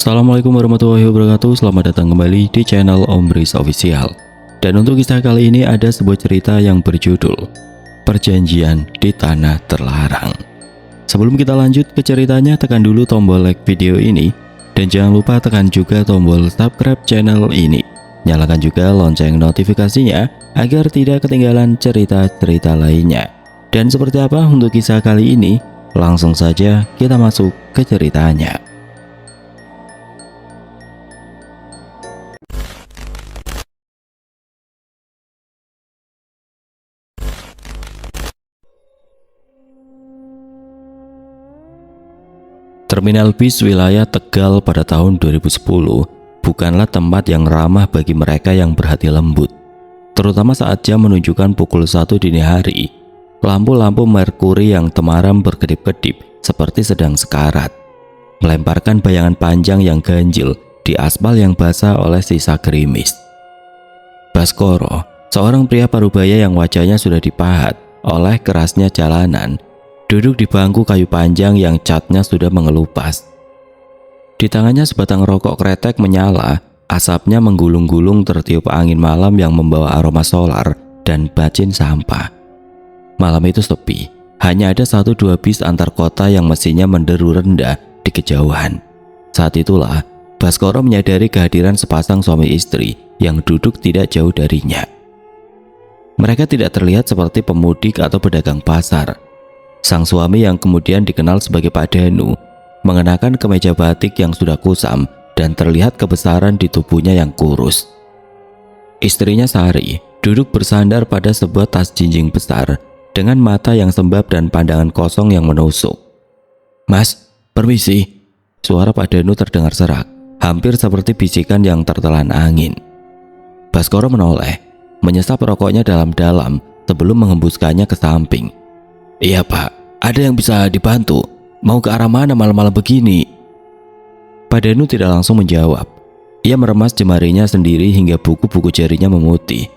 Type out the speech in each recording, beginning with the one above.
Assalamualaikum warahmatullahi wabarakatuh. Selamat datang kembali di channel Om Riz Official. Dan untuk kisah kali ini ada sebuah cerita yang berjudul Perjanjian di Tanah Terlarang. Sebelum kita lanjut ke ceritanya, tekan dulu tombol like video ini. Dan jangan lupa tekan juga tombol subscribe channel ini. Nyalakan juga lonceng notifikasinya agar tidak ketinggalan cerita-cerita lainnya. Dan seperti apa untuk kisah kali ini? Langsung saja kita masuk ke ceritanya. Terminal bis wilayah Tegal pada tahun 2010 bukanlah tempat yang ramah bagi mereka yang berhati lembut. Terutama saat jam menunjukkan pukul 1 dini hari, lampu-lampu merkuri yang temaram berkedip-kedip seperti sedang sekarat, melemparkan bayangan panjang yang ganjil di aspal yang basah oleh sisa gerimis. Baskoro, seorang pria parubaya yang wajahnya sudah dipahat oleh kerasnya jalanan, duduk di bangku kayu panjang yang catnya sudah mengelupas. Di tangannya sebatang rokok kretek menyala, asapnya menggulung-gulung tertiup angin malam yang membawa aroma solar dan bacin sampah. Malam itu sepi, hanya ada 1-2 bis antar kota yang mesinnya menderu rendah di kejauhan. Saat itulah, Baskoro menyadari kehadiran sepasang suami istri yang duduk tidak jauh darinya. Mereka tidak terlihat seperti pemudik atau pedagang pasar. Sang suami yang kemudian dikenal sebagai Pak Danu mengenakan kemeja batik yang sudah kusam dan terlihat kebesaran di tubuhnya yang kurus. Istrinya Sari duduk bersandar pada sebuah tas jinjing besar dengan mata yang sembab dan pandangan kosong yang menusuk. "Mas, permisi." Suara Pak Danu terdengar serak, hampir seperti bisikan yang tertelan angin. Baskoro menoleh, menyesap rokoknya dalam-dalam sebelum menghembuskannya ke samping. "Iya Pak, ada yang bisa dibantu? Mau ke arah mana malam-malam begini?" Pak Danu tidak langsung menjawab. Ia meremas jemarinya sendiri hingga buku-buku jarinya memutih.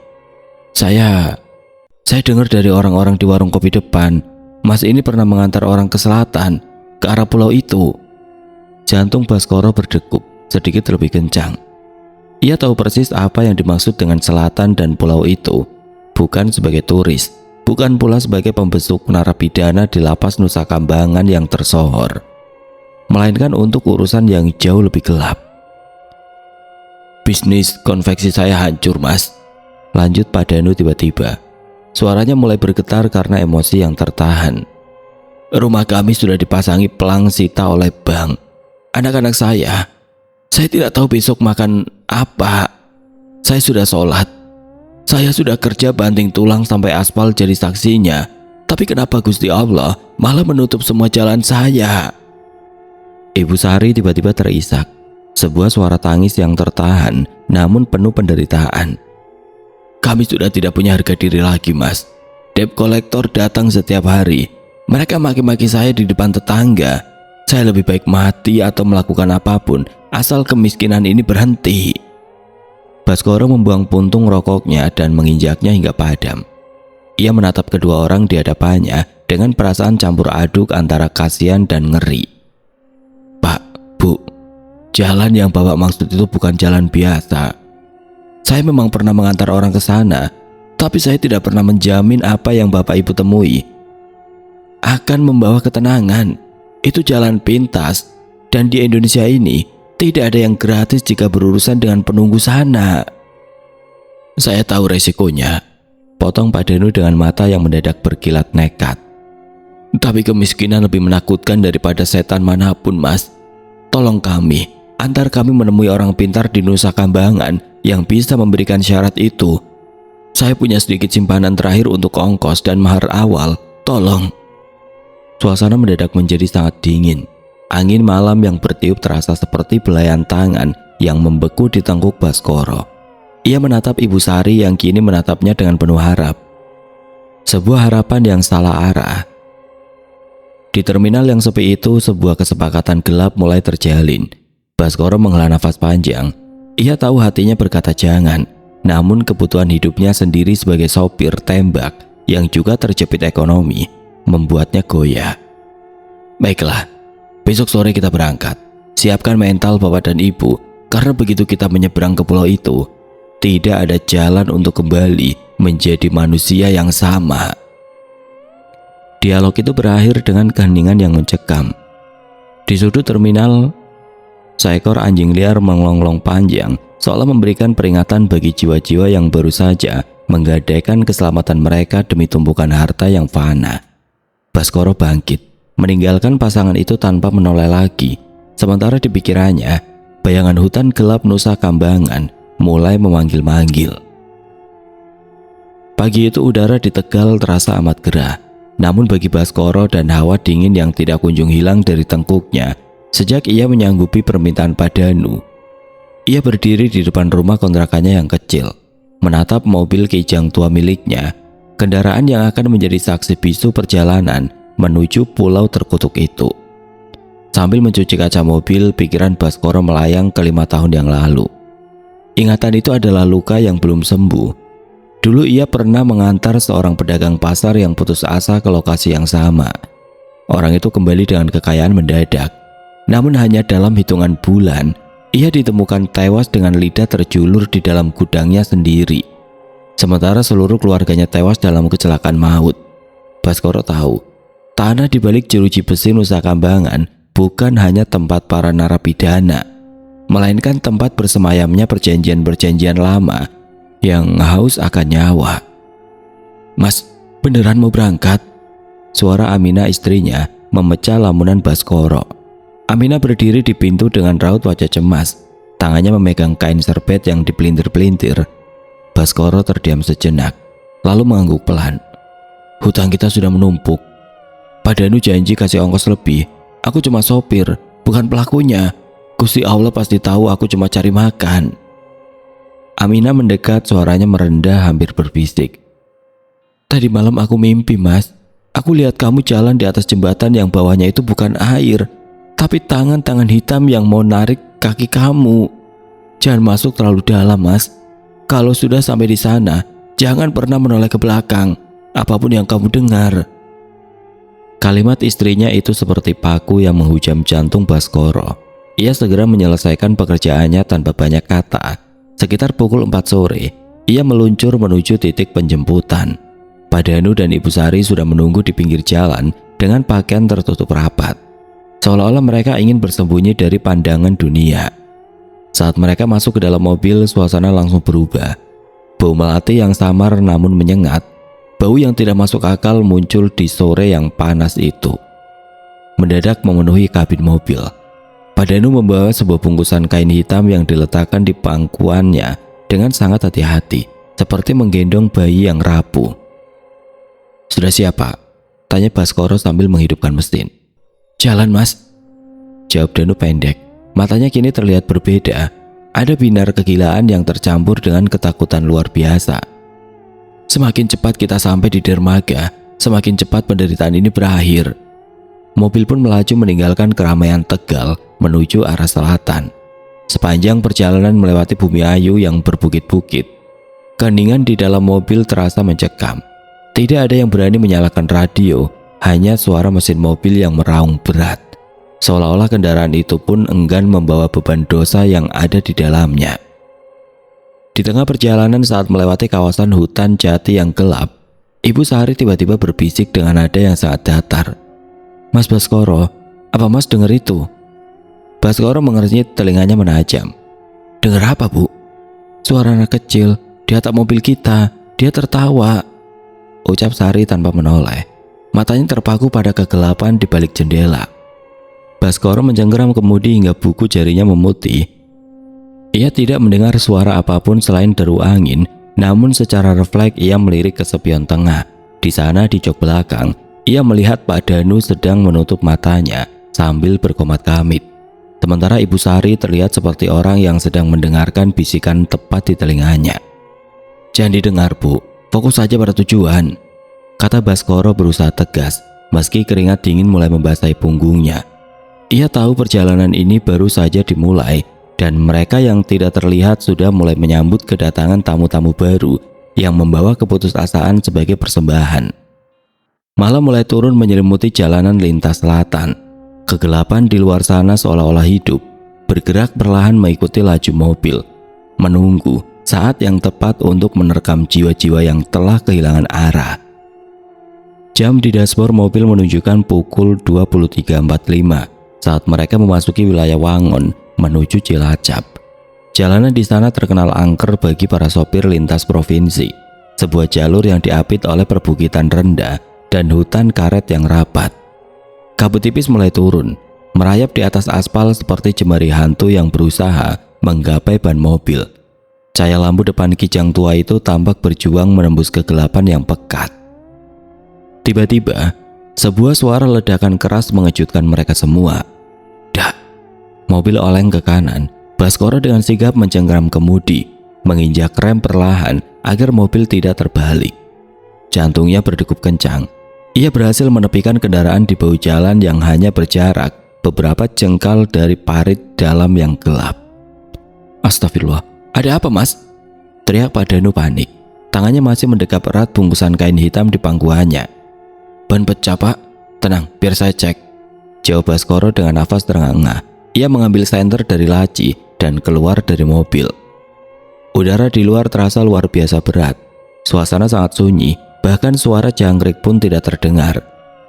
Saya dengar dari orang-orang di warung kopi depan, Mas ini pernah mengantar orang ke selatan, ke arah pulau itu." Jantung Baskoro berdegup sedikit lebih kencang. Ia tahu persis apa yang dimaksud dengan selatan dan pulau itu, bukan sebagai turis, bukan pula sebagai pembesuk narapidana di lapas Nusa Kambangan yang tersohor, melainkan untuk urusan yang jauh lebih gelap. "Bisnis konveksi saya hancur Mas," lanjut Pak Danu tiba-tiba. Suaranya mulai bergetar karena emosi yang tertahan. "Rumah kami sudah dipasangi pelang sita oleh bank. Anak-anak saya tidak tahu besok makan apa. Saya sudah sholat. Saya sudah kerja banting tulang sampai aspal jadi saksinya. Tapi kenapa Gusti Allah malah menutup semua jalan saya?" Ibu Sari tiba-tiba terisak. Sebuah suara tangis yang tertahan namun penuh penderitaan. "Kami sudah tidak punya harga diri lagi Mas. Debt kolektor datang setiap hari. Mereka maki-maki saya di depan tetangga. Saya lebih baik mati atau melakukan apapun asal kemiskinan ini berhenti." Baskoro membuang puntung rokoknya dan menginjaknya hingga padam. Ia menatap kedua orang di hadapannya dengan perasaan campur aduk antara kasihan dan ngeri. "Pak, Bu, jalan yang Bapak maksud itu bukan jalan biasa. Saya memang pernah mengantar orang ke sana, tapi saya tidak pernah menjamin apa yang Bapak Ibu temui akan membawa ketenangan. Itu jalan pintas, dan di Indonesia ini tidak ada yang gratis jika berurusan dengan penunggu sana." "Saya tahu resikonya," potong Pak Danu dengan mata yang mendadak berkilat nekat. "Tapi kemiskinan lebih menakutkan daripada setan manapun Mas. Tolong kami, antar kami menemui orang pintar di Nusa Kambangan yang bisa memberikan syarat itu. Saya punya sedikit simpanan terakhir untuk ongkos dan mahar awal. Tolong." Suasana mendadak menjadi sangat dingin. Angin malam yang bertiup terasa seperti belayan tangan yang membeku di tengkuk Baskoro. Ia menatap Ibu Sari yang kini menatapnya dengan penuh harap. Sebuah harapan yang salah arah. Di terminal yang sepi itu, sebuah kesepakatan gelap mulai terjalin. Baskoro menghela nafas panjang. Ia tahu hatinya berkata jangan, namun kebutuhan hidupnya sendiri sebagai sopir tembak yang juga terjepit ekonomi membuatnya goyah. "Baiklah, besok sore kita berangkat. Siapkan mental bapak dan ibu, karena begitu kita menyeberang ke pulau itu, tidak ada jalan untuk kembali menjadi manusia yang sama." Dialog itu berakhir dengan keheningan yang mencekam. Di sudut terminal, seekor anjing liar menglonglong panjang, seolah memberikan peringatan bagi jiwa-jiwa yang baru saja menggadaikan keselamatan mereka demi tumpukan harta yang fana. Baskoro bangkit, meninggalkan pasangan itu tanpa menoleh lagi. Sementara di pikirannya, bayangan hutan gelap Nusa Kambangan mulai memanggil-manggil. Pagi itu udara di Tegal terasa amat gerah. Namun bagi Baskoro dan hawa dingin yang tidak kunjung hilang dari tengkuknya sejak ia menyanggupi permintaan Pak Danu. Ia berdiri di depan rumah kontrakannya yang kecil, menatap mobil kijang tua miliknya, kendaraan yang akan menjadi saksi bisu perjalanan menuju pulau terkutuk itu. Sambil mencuci kaca mobil, pikiran Baskoro melayang ke 5 tahun yang lalu. Ingatan itu adalah luka yang belum sembuh. Dulu ia pernah mengantar seorang pedagang pasar yang putus asa ke lokasi yang sama. Orang itu kembali dengan kekayaan mendadak. Namun hanya dalam hitungan bulan, ia ditemukan tewas dengan lidah terjulur di dalam gudangnya sendiri. Sementara seluruh keluarganya tewas dalam kecelakaan maut. Baskoro tahu, tanah di balik jeruji besi Nusa Kambangan bukan hanya tempat para narapidana, melainkan tempat bersemayamnya perjanjian-perjanjian lama yang haus akan nyawa. "Mas, beneran mau berangkat?" Suara Aminah istrinya memecah lamunan Baskoro. Aminah berdiri di pintu dengan raut wajah cemas, tangannya memegang kain serbet yang dipelintir-pelintir. Baskoro terdiam sejenak, lalu mengangguk pelan. "Hutang kita sudah menumpuk. Pak Danu janji kasih ongkos lebih. Aku cuma sopir, bukan pelakunya. Gusti Allah pasti tahu aku cuma cari makan." Aminah mendekat, suaranya merendah hampir berbisik. "Tadi malam aku mimpi, Mas. Aku lihat kamu jalan di atas jembatan yang bawahnya itu bukan air, tapi tangan-tangan hitam yang mau narik kaki kamu. Jangan masuk terlalu dalam, Mas. Kalau sudah sampai di sana, jangan pernah menoleh ke belakang, apapun yang kamu dengar." Kalimat istrinya itu seperti paku yang menghujam jantung Baskoro. Ia segera menyelesaikan pekerjaannya tanpa banyak kata. Sekitar pukul 4 sore, ia meluncur menuju titik penjemputan. Pak Danu dan Ibu Sari sudah menunggu di pinggir jalan dengan pakaian tertutup rapat, seolah-olah mereka ingin bersembunyi dari pandangan dunia. Saat mereka masuk ke dalam mobil, suasana langsung berubah. Bau melati yang samar namun menyengat, bau yang tidak masuk akal muncul di sore yang panas itu. Mendadak memenuhi kabin mobil. Pak Danu membawa sebuah bungkusan kain hitam yang diletakkan di pangkuannya dengan sangat hati-hati, seperti menggendong bayi yang rapuh. "Sudah siap, Pak?" tanya Baskoro sambil menghidupkan mesin. "Jalan, Mas," jawab Danu pendek. Matanya kini terlihat berbeda. Ada binar kegilaan yang tercampur dengan ketakutan luar biasa. "Semakin cepat kita sampai di dermaga, semakin cepat penderitaan ini berakhir." Mobil pun melaju meninggalkan keramaian Tegal menuju arah selatan. Sepanjang perjalanan melewati bumi ayu yang berbukit-bukit, keheningan di dalam mobil terasa mencekam. Tidak ada yang berani menyalakan radio, hanya suara mesin mobil yang meraung berat. Seolah-olah kendaraan itu pun enggan membawa beban dosa yang ada di dalamnya. Di tengah perjalanan saat melewati kawasan hutan jati yang gelap, Ibu Sari tiba-tiba berbisik dengan nada yang sangat datar. "Mas Baskoro, apa Mas dengar itu?" Baskoro mengernyit, telinganya menajam. "Dengar apa, Bu?" "Suara anak kecil di atap mobil kita. Dia tertawa," ucap Sari tanpa menoleh. Matanya terpaku pada kegelapan di balik jendela. Baskoro mencengkeram kemudi hingga buku jarinya memutih. Ia tidak mendengar suara apapun selain deru angin, namun secara refleks ia melirik ke spion tengah. Di sana di jok belakang, ia melihat Pak Danu sedang menutup matanya sambil berkomat kamit. Sementara Ibu Sari terlihat seperti orang yang sedang mendengarkan bisikan tepat di telinganya. "Jangan didengar, Bu. Fokus saja pada tujuan," kata Baskoro berusaha tegas, meski keringat dingin mulai membasahi punggungnya. Ia tahu perjalanan ini baru saja dimulai, dan mereka yang tidak terlihat sudah mulai menyambut kedatangan tamu-tamu baru yang membawa keputusasaan sebagai persembahan. Malam mulai turun menyelimuti jalanan lintas selatan. Kegelapan di luar sana seolah-olah hidup, bergerak perlahan mengikuti laju mobil, menunggu saat yang tepat untuk menerkam jiwa-jiwa yang telah kehilangan arah. Jam di dashboard mobil menunjukkan pukul 23.45 saat mereka memasuki wilayah Wangon menuju Cilacap. Jalanan di sana terkenal angker bagi para sopir lintas provinsi, sebuah jalur yang diapit oleh perbukitan rendah dan hutan karet yang rapat. Kabut tipis mulai turun, merayap di atas aspal seperti jemari hantu yang berusaha menggapai ban mobil. Cahaya lampu depan kijang tua itu tampak berjuang menembus kegelapan yang pekat. Tiba-tiba, sebuah suara ledakan keras mengejutkan mereka semua. Dak! Mobil oleng ke kanan. Baskoro dengan sigap mencengkram kemudi, menginjak rem perlahan agar mobil tidak terbalik. Jantungnya berdegup kencang. Ia berhasil menepikan kendaraan di bahu jalan yang hanya berjarak beberapa jengkal dari parit dalam yang gelap. Astagfirullah, ada apa mas? Teriak Pak Danu panik. Tangannya masih mendekap erat bungkusan kain hitam di pangkuannya. Ban pecah pak? Tenang, biar saya cek, jawab Baskoro dengan nafas terengah-engah. Ia mengambil senter dari laci dan keluar dari mobil. Udara di luar terasa luar biasa berat. Suasana sangat sunyi, bahkan suara jangkrik pun tidak terdengar.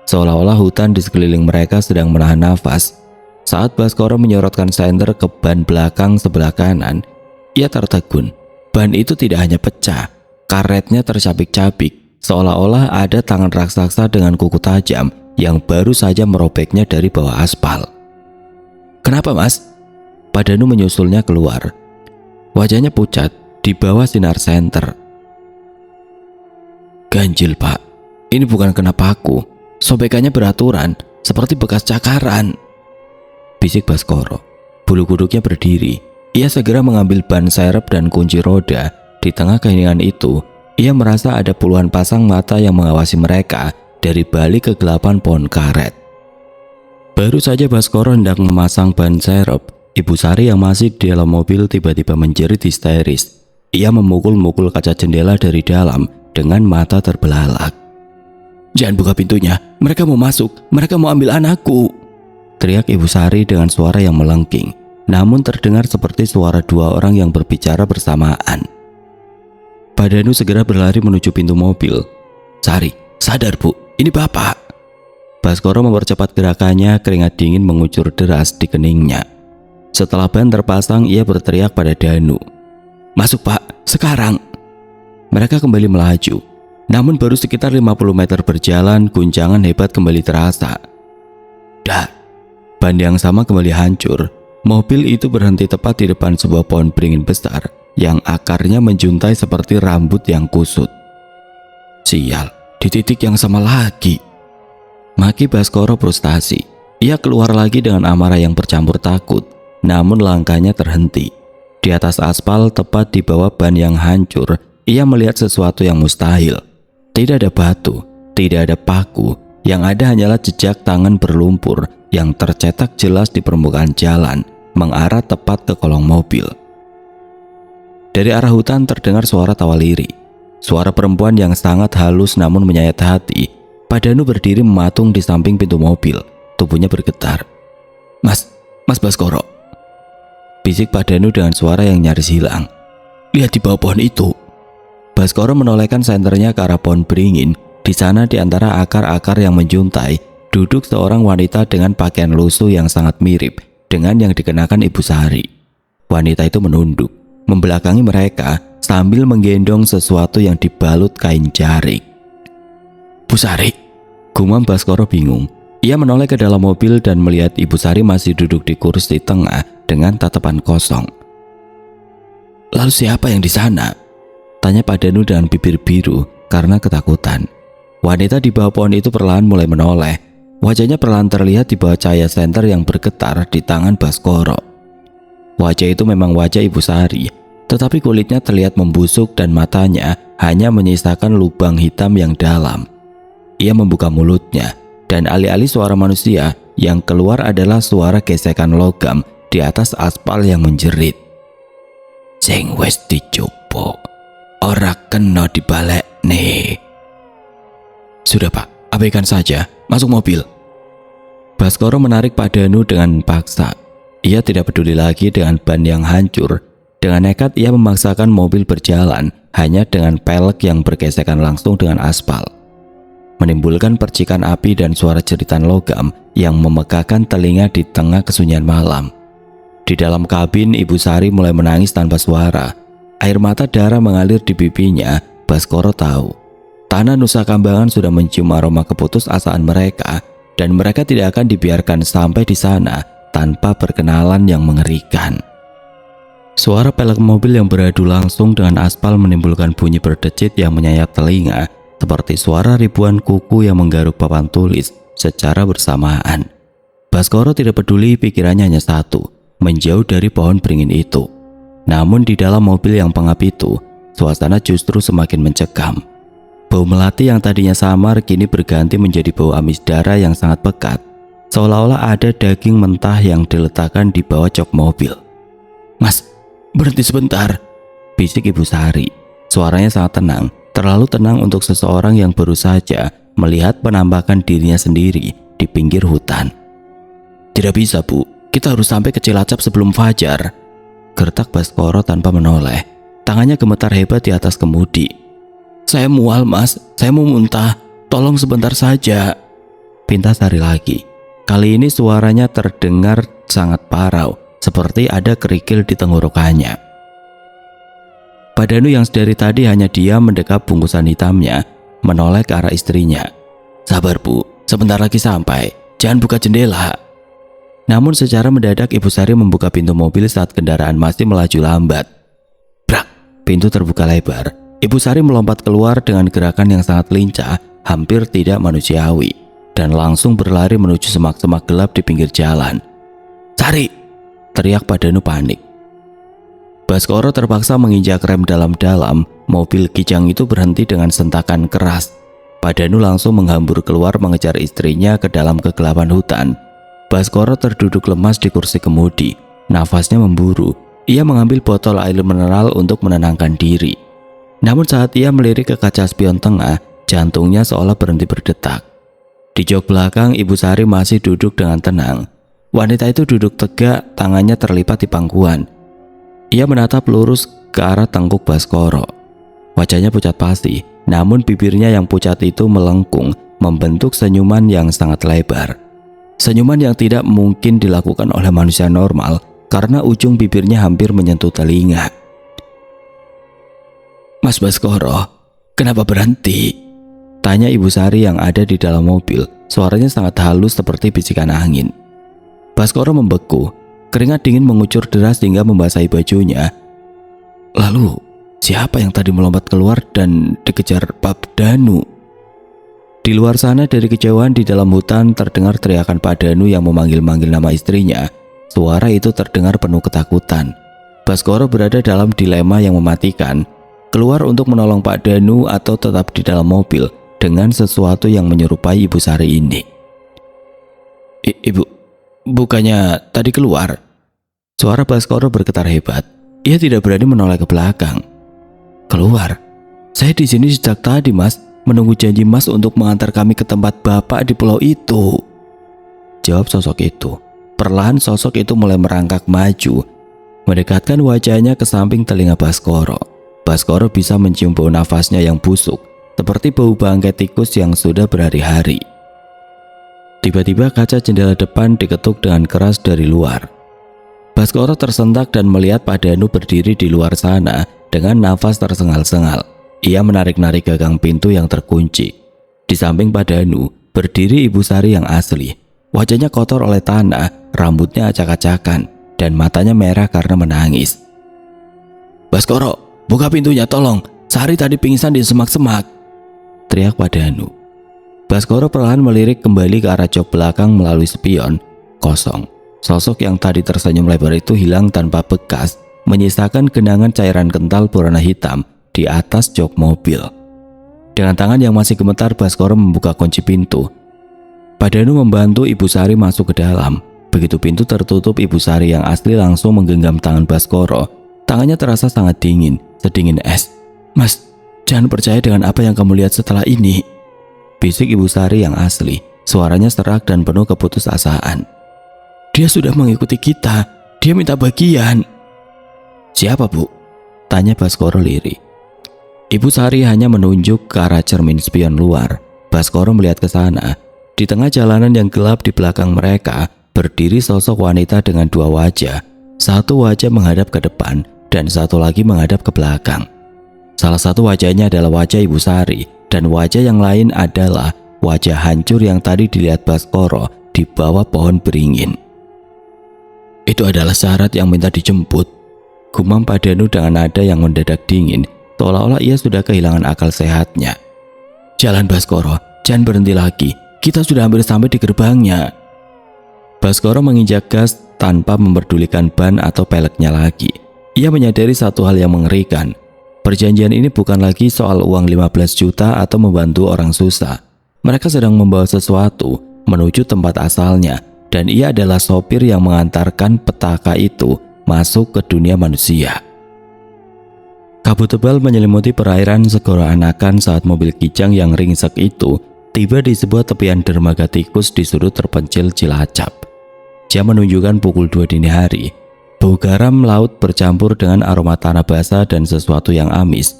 Seolah-olah hutan di sekeliling mereka sedang menahan nafas. Saat Baskoro menyorotkan senter ke ban belakang sebelah kanan, ia tertegun. Ban itu tidak hanya pecah, karetnya tercabik-cabik, seolah-olah ada tangan raksasa dengan kuku tajam yang baru saja merobeknya dari bawah aspal. Kenapa mas? Pak Danu menyusulnya keluar. Wajahnya pucat di bawah sinar senter. Ganjil pak, ini bukan kena paku, sobekannya beraturan seperti bekas cakaran, bisik Baskoro. Bulu kuduknya berdiri. Ia segera mengambil ban serep dan kunci roda. Di tengah keheningan itu, ia merasa ada puluhan pasang mata yang mengawasi mereka dari balik kegelapan pohon karet. Baru saja Baskoro hendak memasang ban serep, Ibu Sari yang masih di dalam mobil tiba-tiba menjerit histeris. Ia memukul-mukul kaca jendela dari dalam dengan mata terbelalak. Jangan buka pintunya, mereka mau masuk, mereka mau ambil anakku, teriak Ibu Sari dengan suara yang melengking, namun terdengar seperti suara dua orang yang berbicara bersamaan. Pak Danu segera berlari menuju pintu mobil. Sari, sadar bu, ini bapak. Baskoro mempercepat gerakannya, keringat dingin mengucur deras di keningnya. Setelah ban terpasang, ia berteriak pada Danu. Masuk pak, sekarang. Mereka kembali melaju. Namun baru sekitar 50 meter berjalan, guncangan hebat kembali terasa. Dah, ban yang sama kembali hancur. Mobil itu berhenti tepat di depan sebuah pohon beringin besar yang akarnya menjuntai seperti rambut yang kusut. Sial, di titik yang sama lagi, maki Baskoro frustasi. Ia keluar lagi dengan amarah yang bercampur takut, namun langkahnya terhenti. Di atas aspal tepat di bawah ban yang hancur, ia melihat sesuatu yang mustahil. Tidak ada batu, tidak ada paku, yang ada hanyalah jejak tangan berlumpur yang tercetak jelas di permukaan jalan, mengarah tepat ke kolong mobil. Dari arah hutan terdengar suara tawa lirih. Suara perempuan yang sangat halus namun menyayat hati. Pak Danu berdiri mematung di samping pintu mobil. Tubuhnya bergetar. Mas Baskoro, bisik Pak Danu dengan suara yang nyaris hilang. Lihat di bawah pohon itu. Baskoro menolehkan senternya ke arah pohon beringin. Di sana di antara akar-akar yang menjuntai, duduk seorang wanita dengan pakaian lusuh yang sangat mirip dengan yang dikenakan Ibu Sari. Wanita itu menunduk, membelakangi mereka sambil menggendong sesuatu yang dibalut kain jarik. Bu Sari, gumam Baskoro bingung. Ia menoleh ke dalam mobil dan melihat Ibu Sari masih duduk di kursi tengah dengan tatapan kosong. Lalu siapa yang di sana? Tanya Pak Danu dengan bibir biru karena ketakutan. Wanita di bawah pohon itu perlahan mulai menoleh. Wajahnya perlahan terlihat di bawah cahaya senter yang bergetar di tangan Baskoro. Wajah itu memang wajah Ibu Sari, tetapi kulitnya terlihat membusuk dan matanya hanya menyisakan lubang hitam yang dalam. Ia membuka mulutnya, dan alih-alih suara manusia, yang keluar adalah suara gesekan logam di atas aspal yang menjerit. Sing wis dicupuk, ora kena dibalik nih. Sudah pak, abaikan saja, masuk mobil. Baskoro menarik Pak Danu dengan paksa. Ia tidak peduli lagi dengan ban yang hancur. Dengan nekat ia memaksakan mobil berjalan hanya dengan pelek yang bergesekan langsung dengan aspal, menimbulkan percikan api dan suara jeritan logam yang memegahkan telinga di tengah kesunyian malam. Di dalam kabin, Ibu Sari mulai menangis tanpa suara. Air mata darah mengalir di pipinya. Baskoro tahu tanah Nusa Kambangan sudah mencium aroma keputusasaan mereka, dan mereka tidak akan dibiarkan sampai di sana tanpa perkenalan yang mengerikan. Suara pelek mobil yang beradu langsung dengan aspal menimbulkan bunyi berdecit yang menyayat telinga, seperti suara ribuan kuku yang menggaruk papan tulis secara bersamaan. Baskoro tidak peduli, pikirannya hanya satu, menjauh dari pohon beringin itu. Namun di dalam mobil yang pengap itu, suasana justru semakin mencekam. Bau melati yang tadinya samar kini berganti menjadi bau amis darah yang sangat pekat, seolah-olah ada daging mentah yang diletakkan di bawah jok mobil. "Mas, berhenti sebentar," bisik Ibu Sari. Suaranya sangat tenang, terlalu tenang untuk seseorang yang baru saja melihat penampakan dirinya sendiri di pinggir hutan. "Tidak bisa, Bu. Kita harus sampai ke Cilacap sebelum fajar," gertak Baskoro tanpa menoleh. Tangannya gemetar hebat di atas kemudi. "Saya mual, Mas. Saya mau muntah. Tolong sebentar saja," pinta Sari lagi. Kali ini suaranya terdengar sangat parau, seperti ada kerikil di tenggorokannya. Pak Danu yang sedari tadi hanya diam mendekap bungkusan hitamnya, menoleh ke arah istrinya. "Sabar, Bu, sebentar lagi sampai. Jangan buka jendela." Namun secara mendadak Ibu Sari membuka pintu mobil saat kendaraan masih melaju lambat. Brak, pintu terbuka lebar. Ibu Sari melompat keluar dengan gerakan yang sangat lincah, hampir tidak manusiawi, dan langsung berlari menuju semak-semak gelap di pinggir jalan. "Sari!" teriak Pak Danu panik. Baskoro terpaksa menginjak rem dalam-dalam. Mobil kijang itu berhenti dengan sentakan keras. Pak Danu langsung menghambur keluar mengejar istrinya ke dalam kegelapan hutan. Baskoro terduduk lemas di kursi kemudi. Nafasnya memburu. Ia mengambil botol air mineral untuk menenangkan diri. Namun saat ia melirik ke kaca spion tengah, jantungnya seolah berhenti berdetak. Di jok belakang, Ibu Sari masih duduk dengan tenang. Wanita itu duduk tegak, tangannya terlipat di pangkuan. Ia menatap lurus ke arah tengkuk Baskoro. Wajahnya pucat pasi, namun bibirnya yang pucat itu melengkung, membentuk senyuman yang sangat lebar. Senyuman yang tidak mungkin dilakukan oleh manusia normal karena ujung bibirnya hampir menyentuh telinga. "Mas Baskoro, kenapa berhenti?" tanya Ibu Sari yang ada di dalam mobil. Suaranya sangat halus seperti bisikan angin. Baskoro membeku. Keringat dingin mengucur deras hingga membasahi bajunya. "Lalu, siapa yang tadi melompat keluar dan dikejar Pak Danu?" Di luar sana dari kejauhan di dalam hutan terdengar teriakan Pak Danu yang memanggil-manggil nama istrinya. Suara itu terdengar penuh ketakutan. Baskoro berada dalam dilema yang mematikan. Keluar untuk menolong Pak Danu atau tetap di dalam mobil dengan sesuatu yang menyerupai Ibu Sari ini. Ibu, bukannya tadi keluar?" Suara Baskoro bergetar hebat. Ia tidak berani menoleh ke belakang. "Keluar? Saya di sini sejak tadi, Mas, menunggu janji Mas untuk mengantar kami ke tempat Bapak di pulau itu," jawab sosok itu. Perlahan sosok itu mulai merangkak maju, mendekatkan wajahnya ke samping telinga Baskoro. Baskoro bisa mencium bau nafasnya yang busuk, seperti bau bangkai tikus yang sudah berhari-hari. Tiba-tiba kaca jendela depan diketuk dengan keras dari luar. Baskoro tersentak dan melihat Pak Danu berdiri di luar sana dengan nafas tersengal-sengal. Ia menarik-narik gagang pintu yang terkunci. Di samping Pak Danu berdiri Ibu Sari yang asli. Wajahnya kotor oleh tanah, rambutnya acak-acakan, dan matanya merah karena menangis. "Baskoro, buka pintunya tolong. Sari tadi pingsan di semak-semak," teriak Pak Danu. Baskoro perlahan melirik kembali ke arah jok belakang melalui spion. Kosong. Sosok yang tadi tersenyum lebar itu hilang tanpa bekas, menyisakan genangan cairan kental berwarna hitam di atas jok mobil. Dengan tangan yang masih gemetar, Baskoro membuka kunci pintu. Pak Danu membantu Ibu Sari masuk ke dalam. Begitu pintu tertutup, Ibu Sari yang asli langsung menggenggam tangan Baskoro. Tangannya terasa sangat dingin, sedingin es. "Mas, jangan percaya dengan apa yang kamu lihat setelah ini," bisik Ibu Sari yang asli. Suaranya serak dan penuh keputusasaan. Dia sudah mengikuti kita. Dia minta bagian. Siapa, Bu? Tanya Baskoro lirih. Ibu Sari hanya menunjuk ke arah cermin spion luar. Baskoro melihat ke sana. Di tengah jalanan yang gelap di belakang mereka, berdiri sosok wanita dengan dua wajah. Satu wajah menghadap ke depan dan satu lagi menghadap ke belakang. Salah satu wajahnya adalah wajah Ibu Sari dan wajah yang lain adalah wajah hancur yang tadi dilihat Baskoro di bawah pohon beringin. Itu adalah syarat yang minta dijemput, gumam Pak Danu dengan nada yang mendadak dingin, seolah-olah ia sudah kehilangan akal sehatnya. Jalan Baskoro, jangan berhenti lagi, kita sudah hampir sampai di gerbangnya. Baskoro menginjak gas tanpa memperdulikan ban atau peleknya lagi. Ia menyadari satu hal yang mengerikan. Perjanjian ini bukan lagi soal uang 15 juta atau membantu orang susah. Mereka sedang membawa sesuatu menuju tempat asalnya, dan ia adalah sopir yang mengantarkan petaka itu masuk ke dunia manusia. Kabut tebal menyelimuti perairan segera anakan saat mobil kijang yang ringsek itu tiba di sebuah tepian dermaga tikus di sudut terpencil Cilacap. Jam menunjukkan pukul 2 dini hari. Bau garam laut bercampur dengan aroma tanah basah dan sesuatu yang amis.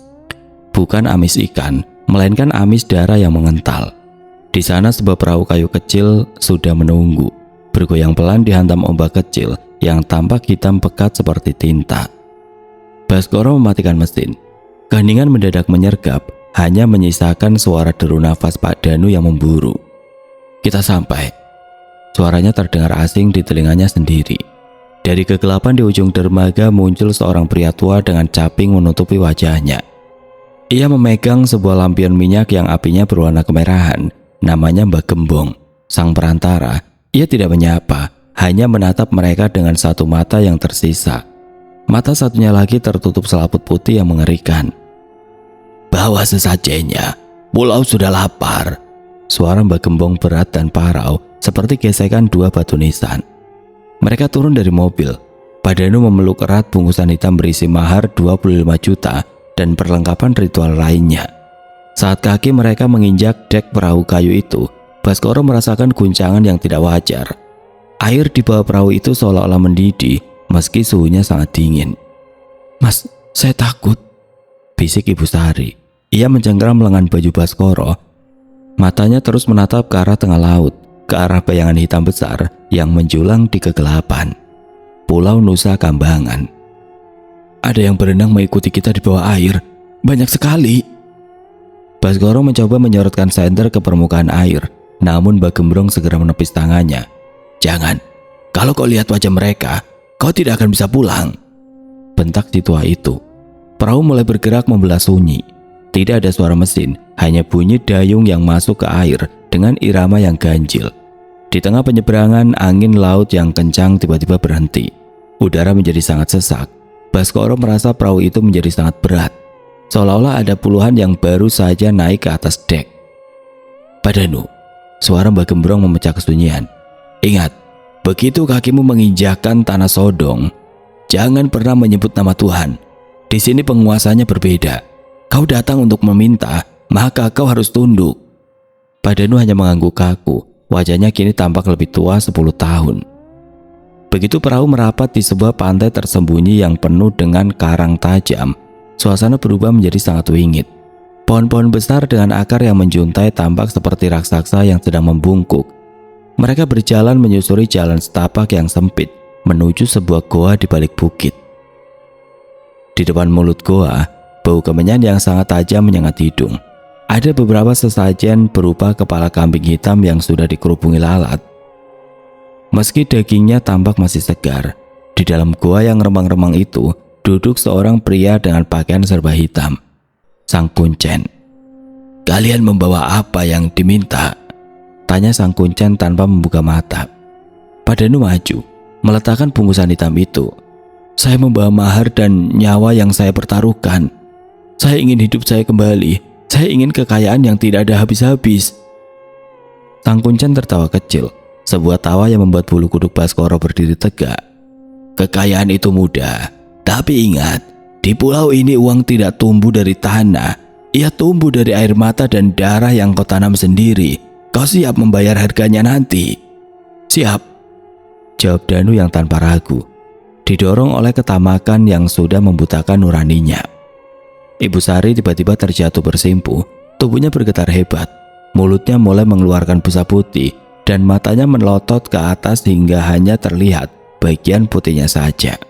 Bukan amis ikan, melainkan amis darah yang mengental. Di sana sebuah perahu kayu kecil sudah menunggu, bergoyang pelan dihantam ombak kecil yang tampak hitam pekat seperti tinta. Baskoro mematikan mesin. Keheningan mendadak menyergap, hanya menyisakan suara deru nafas Pak Danu yang memburu. Kita sampai. Suaranya terdengar asing di telinganya sendiri. Dari kegelapan di ujung dermaga muncul seorang pria tua dengan caping menutupi wajahnya. Ia memegang sebuah lampion minyak yang apinya berwarna kemerahan. Namanya Mbak Gembong, sang perantara. Ia tidak menyapa, hanya menatap mereka dengan satu mata yang tersisa. Mata satunya lagi tertutup selaput putih yang mengerikan. Bawa sesajennya, pulau sudah lapar. Suara Mbak Gembong berat dan parau seperti gesekan dua batu nisan. Mereka turun dari mobil. Pak Danu memeluk erat bungkusan hitam berisi mahar 25 juta dan perlengkapan ritual lainnya. Saat kaki mereka menginjak dek perahu kayu itu, Baskoro merasakan guncangan yang tidak wajar. Air di bawah perahu itu seolah-olah mendidih meski suhunya sangat dingin. Mas, saya takut, bisik Ibu Sari. Ia mencengkeram lengan baju Baskoro. Matanya terus menatap ke arah tengah laut, ke arah bayangan hitam besar yang menjulang di kegelapan. Pulau Nusa Kambangan. Ada yang berenang mengikuti kita di bawah air. Banyak sekali. Baskoro mencoba menyorotkan senter ke permukaan air, namun Mbak Gembrong segera menepis tangannya. Jangan. Kalau kau lihat wajah mereka, kau tidak akan bisa pulang. Bentak si tua itu. Perahu mulai bergerak membelah sunyi. Tidak ada suara mesin, hanya bunyi dayung yang masuk ke air dengan irama yang ganjil. Di tengah penyeberangan, angin laut yang kencang tiba-tiba berhenti. Udara menjadi sangat sesak. Baskoro merasa perahu itu menjadi sangat berat, seolah-olah ada puluhan yang baru saja naik ke atas dek. Pak Danu, suara Mbak Gembrong memecah kesunyian. Ingat, begitu kakimu menginjakkan tanah Sodong, jangan pernah menyebut nama Tuhan. Di sini penguasanya berbeda. Kau datang untuk meminta, maka kau harus tunduk. Pak Danu hanya mengangguk kaku. Wajahnya kini tampak lebih tua 10 tahun. Begitu perahu merapat di sebuah pantai tersembunyi yang penuh dengan karang tajam, suasana berubah menjadi sangat wingit. Pohon-pohon besar dengan akar yang menjuntai tampak seperti raksasa yang sedang membungkuk. Mereka berjalan menyusuri jalan setapak yang sempit menuju sebuah goa di balik bukit. Di depan mulut goa, bau kemenyan yang sangat tajam menyengat hidung. Ada beberapa sesajen berupa kepala kambing hitam yang sudah dikerubungi lalat. Meski dagingnya tampak masih segar, di dalam goa yang remang-remang itu duduk seorang pria dengan pakaian serba hitam. Sang Kuncen. Kalian membawa apa yang diminta? Tanya Sang Kuncen tanpa membuka mata. Pak Danu maju, meletakkan bungkusan hitam itu. Saya membawa mahar dan nyawa yang saya pertaruhkan. Saya ingin hidup saya kembali. Saya ingin kekayaan yang tidak ada habis-habis. Sang Kuncen tertawa kecil, sebuah tawa yang membuat bulu kuduk Baskoro berdiri tegak. Kekayaan itu mudah, tapi ingat, di pulau ini uang tidak tumbuh dari tanah. Ia tumbuh dari air mata dan darah yang kau tanam sendiri. Kau siap membayar harganya nanti? Siap. jawab Danu yang tanpa ragu, didorong oleh ketamakan yang sudah membutakan nuraninya. Ibu Sari tiba-tiba terjatuh bersimpuh, tubuhnya bergetar hebat, mulutnya mulai mengeluarkan busa putih, dan matanya melotot ke atas hingga hanya terlihat bagian putihnya saja.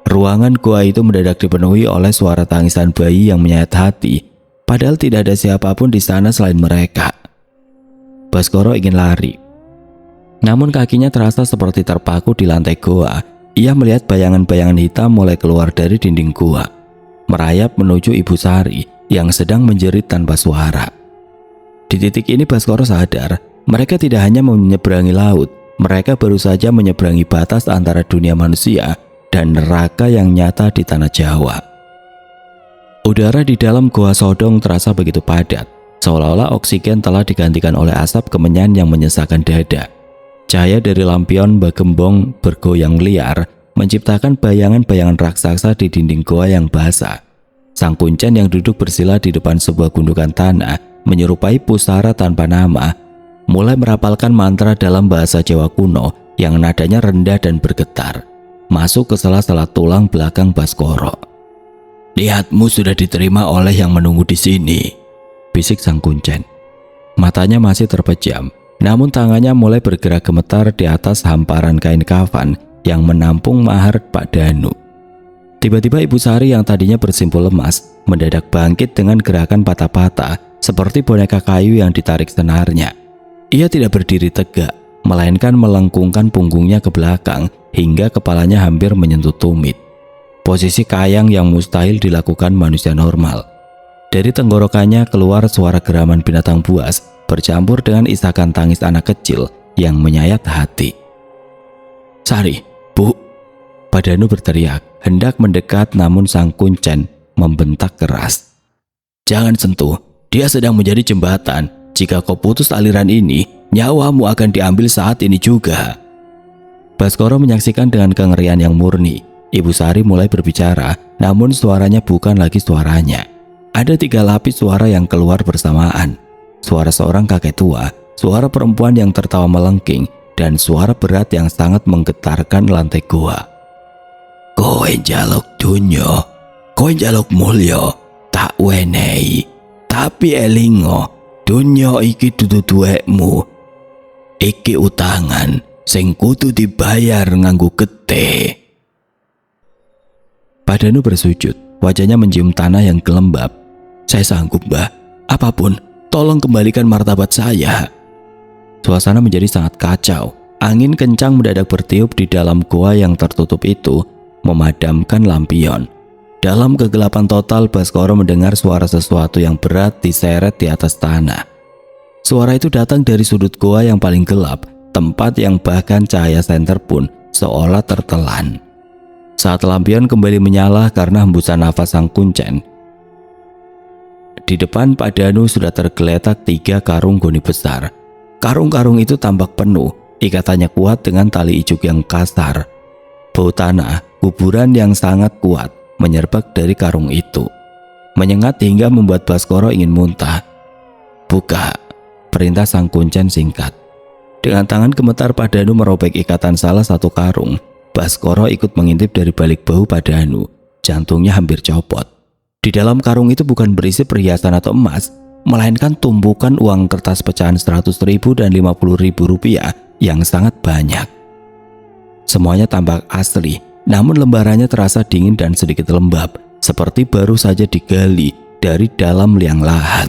Ruangan gua itu mendadak dipenuhi oleh suara tangisan bayi yang menyayat hati, padahal tidak ada siapapun di sana selain mereka. Baskoro ingin lari, namun kakinya terasa seperti terpaku di lantai goa. Ia melihat bayangan-bayangan hitam mulai keluar dari dinding goa, merayap menuju Ibu Sari yang sedang menjerit tanpa suara. Di titik ini Baskoro sadar, mereka tidak hanya menyeberangi laut, mereka baru saja menyeberangi batas antara dunia manusia dan neraka yang nyata di tanah Jawa. Udara di dalam goa Sodong terasa begitu padat, seolah-olah oksigen telah digantikan oleh asap kemenyan yang menyesakkan dada. Cahaya dari lampion bagembong bergoyang liar menciptakan bayangan-bayangan raksasa di dinding goa yang basah. Sang Kuncen yang duduk bersila di depan sebuah gundukan tanah menyerupai pusara tanpa nama, mulai merapalkan mantra dalam bahasa Jawa kuno yang nadanya rendah dan bergetar, masuk ke sela-sela tulang belakang Baskoro. "Niatmu sudah diterima oleh yang menunggu di sini," bisik Sang Kuncen. Matanya masih terpejam, namun tangannya mulai bergerak gemetar di atas hamparan kain kafan yang menampung mahar Pak Danu. Tiba-tiba Ibu Sari yang tadinya bersimpul lemas mendadak bangkit dengan gerakan patah-patah seperti boneka kayu yang ditarik senarnya. Ia tidak berdiri tegak, melainkan melengkungkan punggungnya ke belakang hingga kepalanya hampir menyentuh tumit. Posisi kayang yang mustahil dilakukan manusia normal. Dari tenggorokannya keluar suara geraman binatang buas bercampur dengan isakan tangis anak kecil yang menyayat hati. "Sari, Bu!" Pak Danu berteriak, hendak mendekat, namun Sang Kuncen membentak keras. "Jangan sentuh, dia sedang menjadi jembatan. Jika kau putus aliran ini, nyawamu akan diambil saat ini juga." Baskoro menyaksikan dengan kengerian yang murni. Ibu Sari mulai berbicara, namun suaranya bukan lagi suaranya. Ada 3 lapis suara yang keluar bersamaan. Suara seorang kakek tua, suara perempuan yang tertawa melengking, dan suara berat yang sangat menggetarkan lantai gua. "Kowe njaluk dunyo, kowe njaluk mulya, tak wenehi. Tapi elingo, dunyo iki dudu duwekmu. Iki utangan sing kudu dibayar nganggo getih." Pak Danu bersujud, wajahnya mencium tanah yang kelembab. "Saya sanggup, Mbah. Apapun, tolong kembalikan martabat saya." Suasana menjadi sangat kacau. Angin kencang mendadak bertiup di dalam goa yang tertutup itu, memadamkan lampion. Dalam kegelapan total, Baskoro mendengar suara sesuatu yang berat diseret di atas tanah. Suara itu datang dari sudut goa yang paling gelap, tempat yang bahkan cahaya senter pun seolah tertelan. Saat lampion kembali menyala karena hembusan nafas Sang Kuncen, di depan Pak Danu sudah tergeletak 3 karung goni besar. Karung-karung itu tampak penuh, ikatannya kuat dengan tali ijuk yang kasar. Bau tanah, kuburan yang sangat kuat menyerbak dari karung itu, menyengat hingga membuat Baskoro ingin muntah. "Buka," perintah Sang Kuncen singkat. Dengan tangan gemetar Pak Danu merobek ikatan salah satu karung. Baskoro ikut mengintip dari balik bahu Pak Danu. Jantungnya hampir copot. Di dalam karung itu bukan berisi perhiasan atau emas, melainkan tumpukan uang kertas pecahan 100.000 dan 50.000 rupiah yang sangat banyak. Semuanya tampak asli, namun lembarannya terasa dingin dan sedikit lembab, seperti baru saja digali dari dalam liang lahat.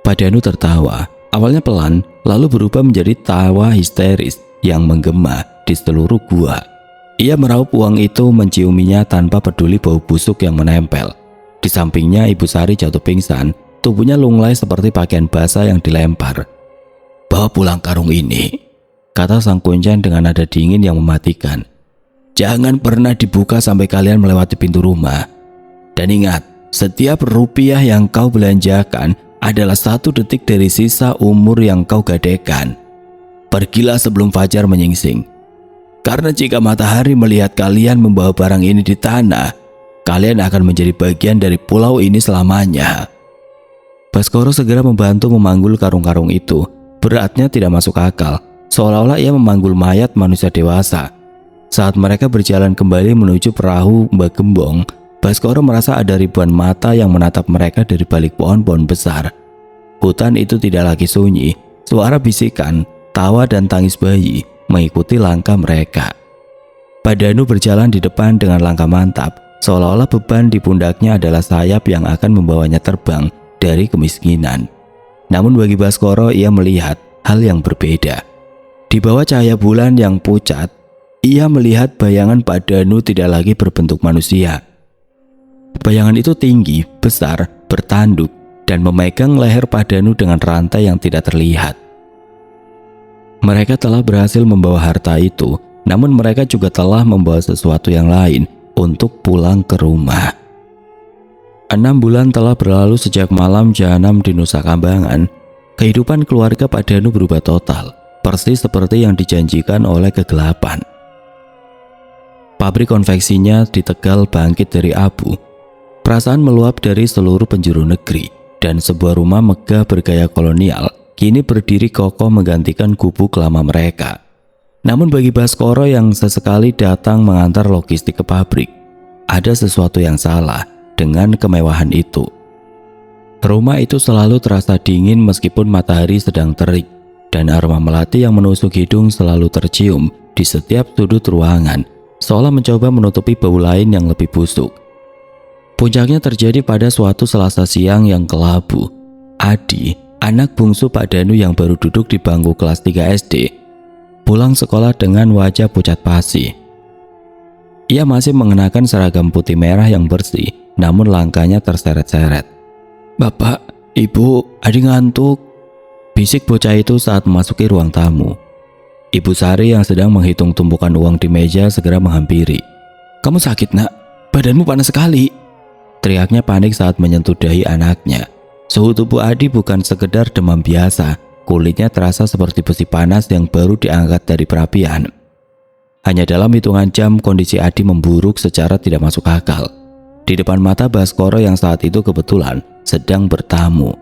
Pak Danu tertawa, awalnya pelan, lalu berubah menjadi tawa histeris yang menggema di seluruh gua. Ia meraup uang itu, menciuminya tanpa peduli bau busuk yang menempel. Di sampingnya Ibu Sari jatuh pingsan, tubuhnya lunglai seperti pakaian basah yang dilempar. "Bawa pulang karung ini," kata Sang Kuncen dengan nada dingin yang mematikan. "Jangan pernah dibuka sampai kalian melewati pintu rumah. Dan ingat, setiap rupiah yang kau belanjakan adalah 1 detik dari sisa umur yang kau gadaikan. Pergilah sebelum fajar menyingsing. Karena jika matahari melihat kalian membawa barang ini di tanah, kalian akan menjadi bagian dari pulau ini selamanya." Baskoro segera membantu memanggul karung-karung itu. Beratnya tidak masuk akal. seolah-olah ia memanggul mayat manusia dewasa. Saat mereka berjalan kembali menuju perahu Mbak Gembong, Baskoro merasa ada ribuan mata yang menatap mereka dari balik pohon-pohon besar. Hutan itu tidak lagi sunyi, suara bisikan, tawa dan tangis bayi mengikuti langkah mereka. Pak Danu berjalan di depan dengan langkah mantap, seolah-olah beban di pundaknya adalah sayap yang akan membawanya terbang dari kemiskinan. Namun bagi Baskoro, ia melihat hal yang berbeda. Di bawah cahaya bulan yang pucat, ia melihat bayangan Pak Danu tidak lagi berbentuk manusia. Bayangan itu tinggi, besar, bertanduk, dan memegang leher Pak Danu dengan rantai yang tidak terlihat. Mereka telah berhasil membawa harta itu, namun mereka juga telah membawa sesuatu yang lain untuk pulang ke rumah. 6 bulan telah berlalu sejak malam jahanam di Nusa Kambangan. Kehidupan keluarga Pak Danu berubah total, persis seperti yang dijanjikan oleh kegelapan. Pabrik konveksinya di Tegal bangkit dari abu. Perasaan meluap dari seluruh penjuru negeri, dan sebuah rumah megah bergaya kolonial kini berdiri kokoh menggantikan gubuk lama mereka. Namun bagi Baskoro yang sesekali datang mengantar logistik ke pabrik, ada sesuatu yang salah dengan kemewahan itu. Rumah itu selalu terasa dingin meskipun matahari sedang terik, dan aroma melati yang menusuk hidung selalu tercium di setiap sudut ruangan, seolah mencoba menutupi bau lain yang lebih busuk. Puncaknya terjadi pada suatu Selasa siang yang kelabu. Adi, anak bungsu Pak Danu yang baru duduk di bangku kelas 3 SD, pulang sekolah dengan wajah pucat pasi. Ia masih mengenakan seragam putih merah yang bersih, namun langkahnya terseret-seret. "Bapak, Ibu, Adi ngantuk," bisik bocah itu saat memasuki ruang tamu. Ibu Sari yang sedang menghitung tumpukan uang di meja segera menghampiri. "Kamu sakit, Nak? Badanmu panas sekali," teriaknya panik saat menyentuh dahi anaknya. Suhu tubuh Adi bukan sekedar demam biasa, kulitnya terasa seperti besi panas yang baru diangkat dari perapian. Hanya dalam hitungan jam kondisi Adi memburuk secara tidak masuk akal. Di depan mata Baskoro yang saat itu kebetulan sedang bertamu,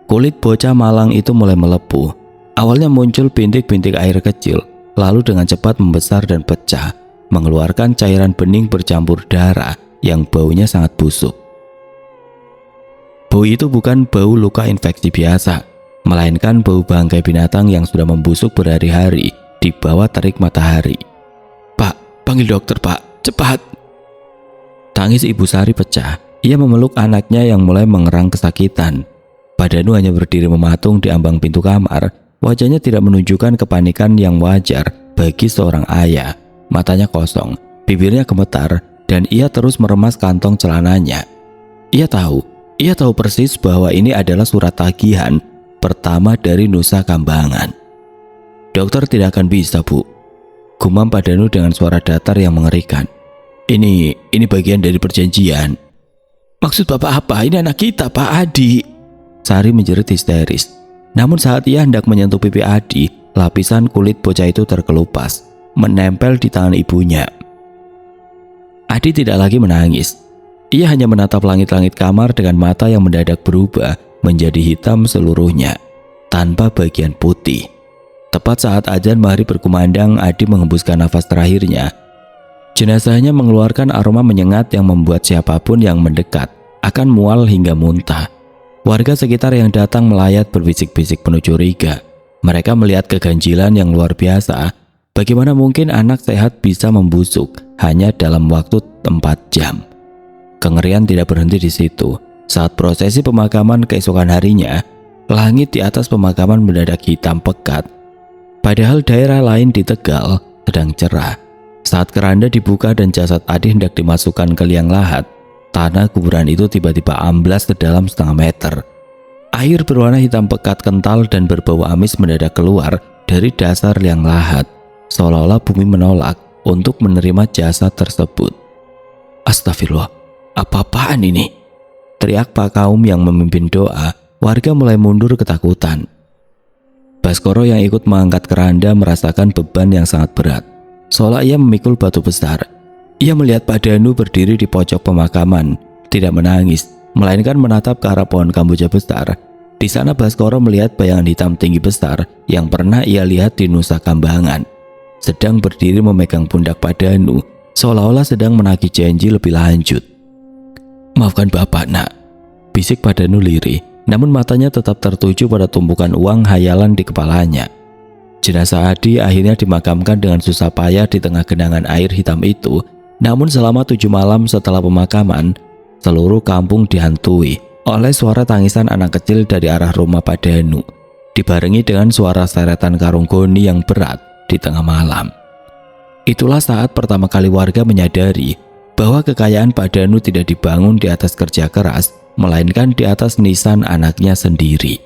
kulit bocah malang itu mulai melepuh. Awalnya muncul bintik-bintik air kecil, lalu dengan cepat membesar dan pecah, mengeluarkan cairan bening bercampur darah yang baunya sangat busuk. Bau itu bukan bau luka infeksi biasa, melainkan bau bangkai binatang yang sudah membusuk berhari-hari di bawah terik matahari. "Pak, panggil dokter, Pak, cepat!" Tangis Ibu Sari pecah. Ia memeluk anaknya yang mulai mengerang kesakitan. Pak Danu hanya berdiri mematung di ambang pintu kamar. Wajahnya tidak menunjukkan kepanikan yang wajar bagi seorang ayah. Matanya kosong, bibirnya gemetar, dan ia terus meremas kantong celananya. Ia tahu persis bahwa ini adalah surat tagihan pertama dari Nusa Kambangan. "Dokter tidak akan bisa, Bu," gumam Pak Danu dengan suara datar yang mengerikan. Ini bagian dari perjanjian." "Maksud Bapak apa? Ini anak kita, Pak Adi," Sari menjerit histeris. Namun saat ia hendak menyentuh pipi Adi, lapisan kulit bocah itu terkelupas, menempel di tangan ibunya. Adi tidak lagi menangis. Ia hanya menatap langit-langit kamar dengan mata yang mendadak berubah menjadi hitam seluruhnya, tanpa bagian putih. Tepat saat azan maghrib berkumandang, Adi menghembuskan nafas terakhirnya. Jenazahnya mengeluarkan aroma menyengat yang membuat siapapun yang mendekat akan mual hingga muntah. Warga sekitar yang datang melayat berbisik-bisik penuh curiga. Mereka melihat keganjilan yang luar biasa. Bagaimana mungkin anak sehat bisa membusuk hanya dalam waktu 4 jam? Kengerian tidak berhenti di situ. Saat prosesi pemakaman keesokan harinya, langit di atas pemakaman mendadak hitam pekat. Padahal daerah lain di Tegal sedang cerah. Saat keranda dibuka dan jasad Adi hendak dimasukkan ke liang lahat, tanah kuburan itu tiba-tiba amblas ke dalam setengah meter. Air berwarna hitam pekat kental dan berbau amis mendadak keluar dari dasar liang lahat, seolah-olah bumi menolak untuk menerima jasad tersebut. "Astagfirullah, apa-apaan ini?" teriak Pak Kaum yang memimpin doa. Warga mulai mundur ketakutan. Baskoro yang ikut mengangkat keranda merasakan beban yang sangat berat, seolah ia memikul batu besar. Ia melihat Pak Danu berdiri di pojok pemakaman, tidak menangis, melainkan menatap ke arah pohon kamboja besar. Di sana Baskoro melihat bayangan hitam tinggi besar yang pernah ia lihat di Nusa Kambangan, sedang berdiri memegang pundak Pak Danu, seolah-olah sedang menagih janji lebih lanjut. "Maafkan Bapak, Nak," bisik Pak Danu lirih, namun matanya tetap tertuju pada tumpukan uang hayalan di kepalanya. Jenazah Adi akhirnya dimakamkan dengan susah payah di tengah genangan air hitam itu. Namun selama 7 malam setelah pemakaman, seluruh kampung dihantui oleh suara tangisan anak kecil dari arah rumah Pak Danu, dibarengi dengan suara seretan karung goni yang berat di tengah malam. Itulah saat pertama kali warga menyadari bahwa kekayaan Pak Danu tidak dibangun di atas kerja keras, melainkan di atas nisan anaknya sendiri.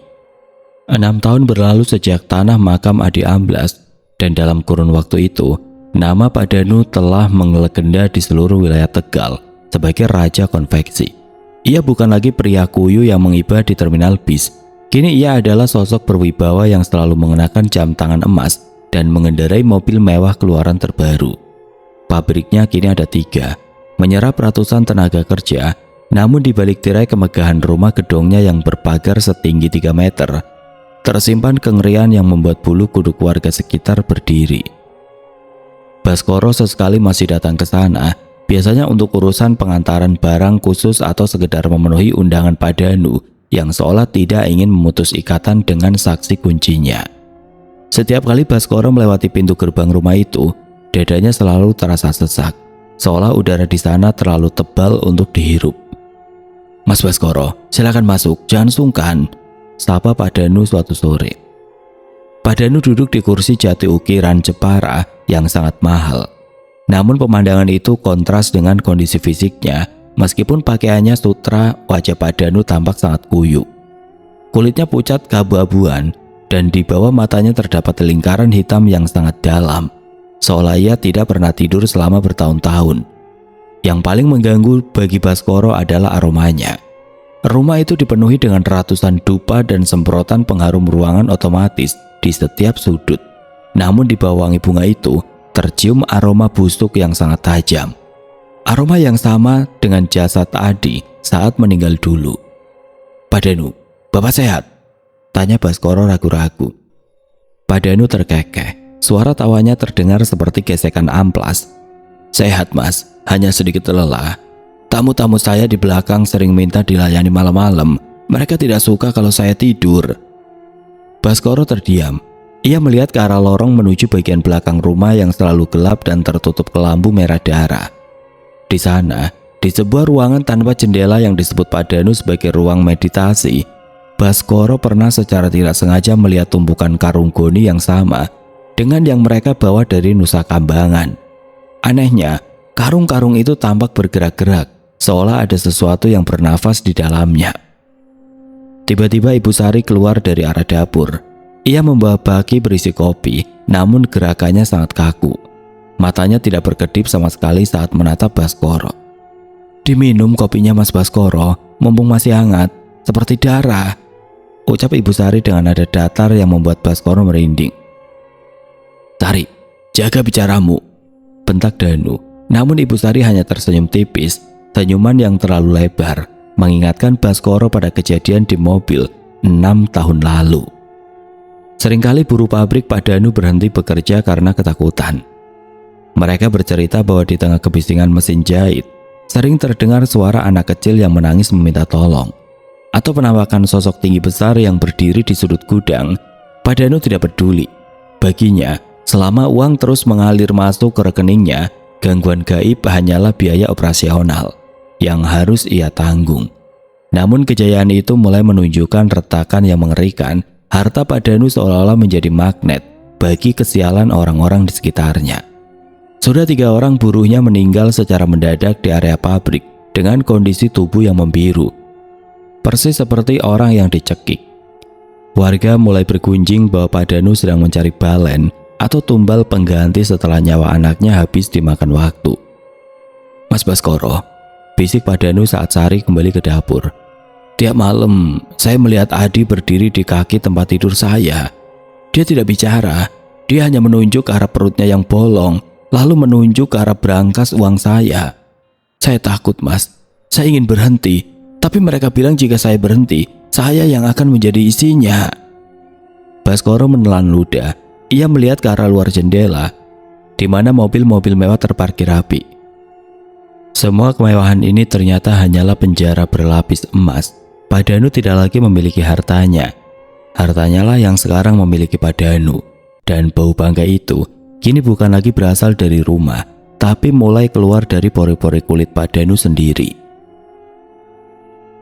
6 tahun berlalu sejak tanah makam Adi amblas, dan dalam kurun waktu itu, nama Pak Danu telah melegenda di seluruh wilayah Tegal sebagai Raja Konveksi. Ia bukan lagi pria kuyu yang mengibar di terminal bis. Kini ia adalah sosok berwibawa yang selalu mengenakan jam tangan emas dan mengendarai mobil mewah keluaran terbaru. Pabriknya kini ada 3, menyerap ratusan tenaga kerja, namun di balik tirai kemegahan rumah gedongnya yang berpagar setinggi 3 meter, tersimpan kengerian yang membuat bulu kuduk warga sekitar berdiri. Baskoro sesekali masih datang ke sana, biasanya untuk urusan pengantaran barang khusus atau sekedar memenuhi undangan Pak Danu yang seolah tidak ingin memutus ikatan dengan saksi kuncinya. Setiap kali Baskoro melewati pintu gerbang rumah itu, dadanya selalu terasa sesak, seolah udara di sana terlalu tebal untuk dihirup. "Mas Baskoro, silakan masuk, jangan sungkan," sapa Pak Danu suatu sore. Pak Danu duduk di kursi jati ukiran Jepara yang sangat mahal. Namun pemandangan itu kontras dengan kondisi fisiknya. Meskipun pakaiannya sutra, wajah Pak Danu tampak sangat kuyuk. Kulitnya pucat keabu-abuan, dan di bawah matanya terdapat lingkaran hitam yang sangat dalam, seolah ia tidak pernah tidur selama bertahun-tahun. Yang paling mengganggu bagi Baskoro adalah aromanya. Rumah itu dipenuhi dengan ratusan dupa dan semprotan pengharum ruangan otomatis di setiap sudut. Namun di bawah wangi bunga itu tercium aroma busuk yang sangat tajam. Aroma yang sama dengan jasad Adi saat meninggal dulu. "Pak Danu, Bapak sehat?" tanya Baskoro ragu-ragu. Pak Danu terkekeh. Suara tawanya terdengar seperti gesekan amplas. "Sehat, Mas, hanya sedikit lelah. Tamu-tamu saya di belakang sering minta dilayani malam-malam. Mereka tidak suka kalau saya tidur." Baskoro terdiam. Ia melihat ke arah lorong menuju bagian belakang rumah yang selalu gelap dan tertutup kelambu merah darah. Di sana, di sebuah ruangan tanpa jendela yang disebut Pak Danu sebagai ruang meditasi, Baskoro pernah secara tidak sengaja melihat tumpukan karung goni yang sama dengan yang mereka bawa dari Nusa Kambangan. Anehnya, karung-karung itu tampak bergerak-gerak, seolah ada sesuatu yang bernafas di dalamnya. Tiba-tiba Ibu Sari keluar dari arah dapur. Ia membawa baki berisi kopi, namun gerakannya sangat kaku. Matanya tidak berkedip sama sekali saat menatap Baskoro. "Diminum kopinya, Mas Baskoro, mumpung masih hangat, seperti darah," ucap Ibu Sari dengan nada datar yang membuat Baskoro merinding. "Sari, jaga bicaramu," bentak Danu. Namun Ibu Sari hanya tersenyum tipis, senyuman yang terlalu lebar, mengingatkan Baskoro pada kejadian di mobil 6 tahun lalu. Seringkali buruh pabrik Pak Danu berhenti bekerja karena ketakutan. Mereka bercerita bahwa di tengah kebisingan mesin jahit, sering terdengar suara anak kecil yang menangis meminta tolong, atau penampakan sosok tinggi besar yang berdiri di sudut gudang. Pak Danu tidak peduli. Baginya, selama uang terus mengalir masuk ke rekeningnya, gangguan gaib hanyalah biaya operasional yang harus ia tanggung. Namun kejayaan itu mulai menunjukkan retakan yang mengerikan. Harta Pak Danu seolah-olah menjadi magnet bagi kesialan orang-orang di sekitarnya. Sudah 3 orang buruhnya meninggal secara mendadak di area pabrik dengan kondisi tubuh yang membiru, persis seperti orang yang dicekik. Warga mulai bergunjing bahwa Pak Danu sedang mencari balen atau tumbal pengganti setelah nyawa anaknya habis dimakan waktu. "Mas Baskoro," bisik Pak Danu saat Sari kembali ke dapur. "Tiap malam saya melihat Adi berdiri di kaki tempat tidur saya. Dia tidak bicara, dia hanya menunjuk ke arah perutnya yang bolong, lalu menunjuk ke arah berangkas uang saya. Saya takut, Mas. Saya ingin berhenti, tapi mereka bilang jika saya berhenti, Saya yang akan menjadi isinya. Baskoro menelan ludah. Ia melihat ke arah luar jendela, di mana mobil-mobil mewah terparkir rapi. Semua kemewahan ini ternyata hanyalah penjara berlapis emas. Pak Danu tidak lagi memiliki hartanya. Hartanya lah yang sekarang memiliki Pak Danu. Dan bau bangkai itu kini bukan lagi berasal dari rumah, tapi mulai keluar dari pori-pori kulit Pak Danu sendiri.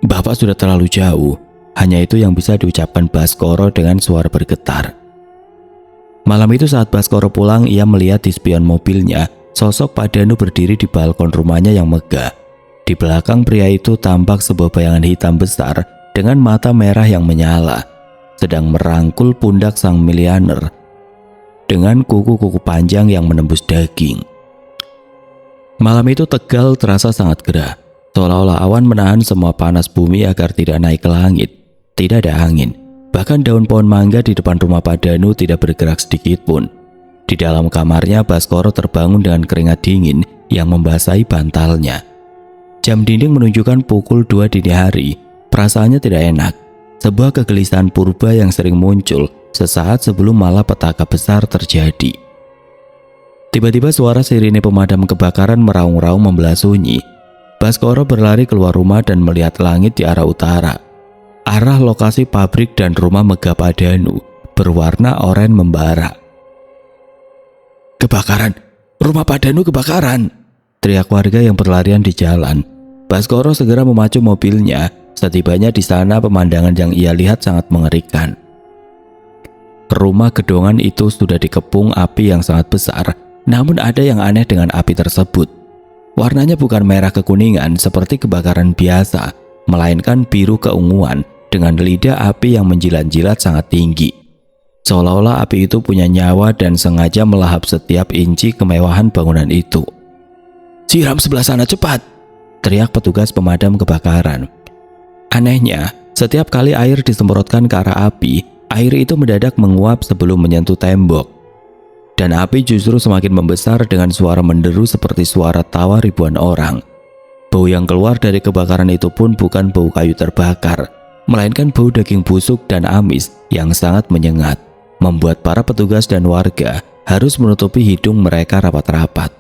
Bapak sudah terlalu jauh. Hanya itu yang bisa diucapkan Baskoro dengan suara bergetar. Malam itu saat Baskoro pulang, ia melihat di spion mobilnya sosok Pak Danu berdiri di balkon rumahnya yang megah. Di belakang pria itu tampak sebuah bayangan hitam besar dengan mata merah yang menyala, sedang merangkul pundak sang miliuner dengan kuku-kuku panjang yang menembus daging. Malam itu Tegal terasa sangat gerah, seolah-olah awan menahan semua panas bumi agar tidak naik ke langit. Tidak ada angin, bahkan daun pohon mangga di depan rumah Pak Danu tidak bergerak sedikit pun. Di dalam kamarnya Baskoro terbangun dengan keringat dingin yang membasahi bantalnya. Jam dinding menunjukkan pukul 2 dini hari. Perasaannya tidak enak. Sebuah kegelisahan purba yang sering muncul sesaat sebelum malapetaka besar terjadi. Tiba-tiba suara sirine pemadam kebakaran meraung-raung membelah sunyi. Baskoro berlari keluar rumah dan melihat langit di arah utara. Arah lokasi pabrik dan rumah megah Pak Danu berwarna oranye membara. Kebakaran! Rumah Pak Danu kebakaran! Teriak warga yang berlarian di jalan. Baskoro segera memacu mobilnya. Setibanya di sana, pemandangan yang ia lihat sangat mengerikan. Rumah gedongan itu sudah dikepung api yang sangat besar. Namun ada yang aneh dengan api tersebut. Warnanya bukan merah kekuningan seperti kebakaran biasa, melainkan biru keunguan dengan lidah api yang menjilat-jilat sangat tinggi. Seolah-olah api itu punya nyawa dan sengaja melahap setiap inci kemewahan bangunan itu. "Siram sebelah sana cepat!" teriak petugas pemadam kebakaran. Anehnya, setiap kali air disemprotkan ke arah api, air itu mendadak menguap sebelum menyentuh tembok. Dan api justru semakin membesar dengan suara menderu seperti suara tawa ribuan orang. Bau yang keluar dari kebakaran itu pun bukan bau kayu terbakar, melainkan bau daging busuk dan amis yang sangat menyengat, membuat para petugas dan warga harus menutupi hidung mereka rapat-rapat.